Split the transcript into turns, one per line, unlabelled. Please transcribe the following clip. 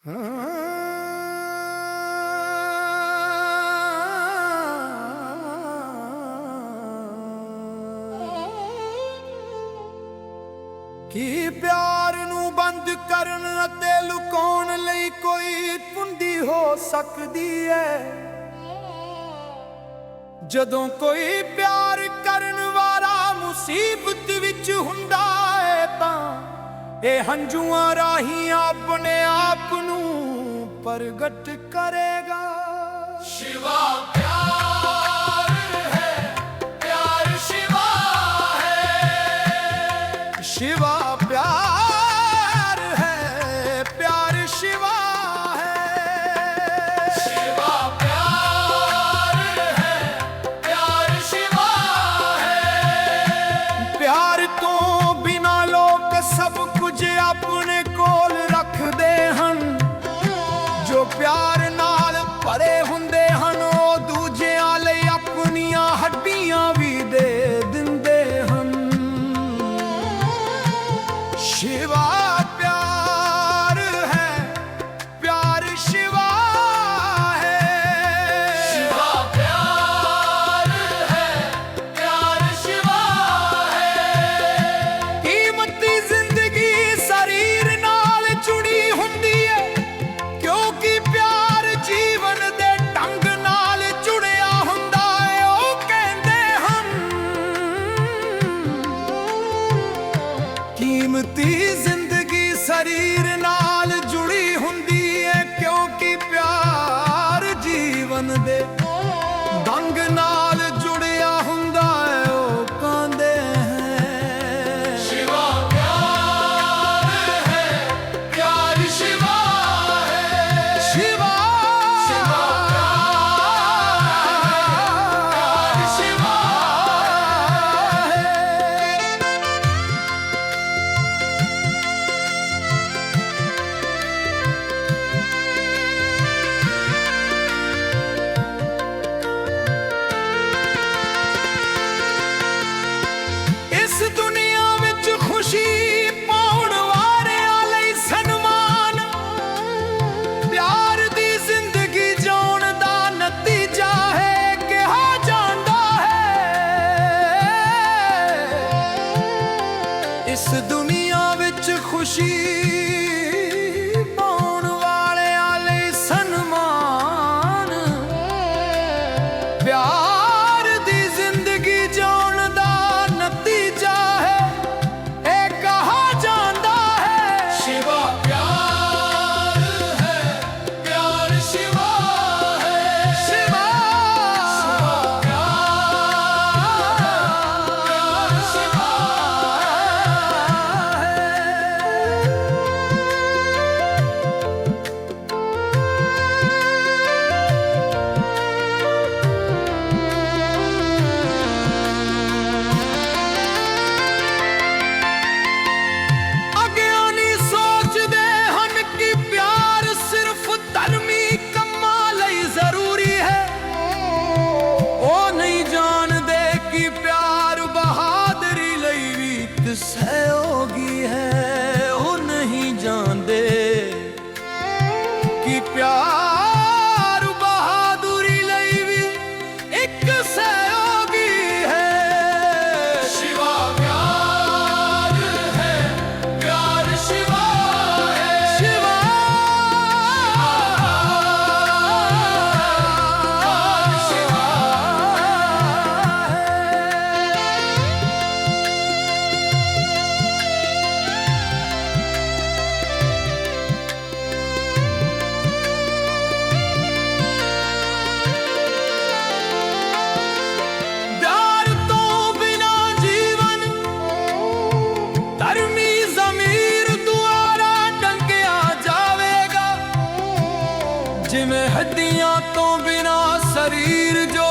कि प्यार नू बंद करन अते लुकाउण लई कोई कुंडी हो सकदी है। जदों कोई प्यार करन वाला मुसीबत विच हुंदा है तां ए हंझुआं राहीं अपने आप नू प्रगट करेगा। शिवा प्यार है, प्यार शिवा है। शिवा प्यार है, प्यार शिवा है। शिवा प्यार है, प्यार शिवा है। प्यार तो बिना लोग सब कुछ अपने कोल रखदे हन। जो प्यार नाल भरे हुंदे हन ओ दूजियां लई अपनियां हड्डियां भी दे दिंदे हन। शिवा प्यार है, प्यार शिवा है। शिवा प्यार है, प्यार शिवा है। कीमती जिंदगी शरीर नाल जुड़ी हुंदी है, क्योंकि प्यार जीवन दे ढंग नाल जुड़िया हुंदा है। ओ कहंदे हन कीमती जिंदगी शरीर नाल जुड़ी हुंदी है, क्योंकि प्यार जीवन दे ढंग नाल जुड़िया हुंदा है। ओ कहंदे हैं शिवा प्यार है, प्यार शिवा है। शिवा शिवा प्यार शिवा है। इस दुनिया विच खुशी पाउण वालियां लई सन्मान प्यार दी जिंदगी जीउण दा नतीजा है कहा जांदा है। इस दुनिया विच खुशी पाउण वालियां लई सन्मान प्यार दी जिंदगी जीउण दा नतीजा है ए कहा जांदा है। शिवा प्यार है, प्यार शिवा है। शिवा प्यार शिवा अज्ञानी सोचदे हन कि प्यार सिर्फ धर्मी कम्मां लई जरूरी है। ओ नहीं जानदे कि प्यार बहादुरी लई भी इक सहयोगी है। ओ नहीं जानदे कि प्यार बहादुरी लई भी एक सहयोगी है। शिवा प्यार है, प्यार शिवा है। शिवा प्यार शिवा प्यार तो बिना जीवन धर्मी ज़मीर द्वारा डंगिया जावेगा। जिवें हड्डियां तो बिना शरीर जो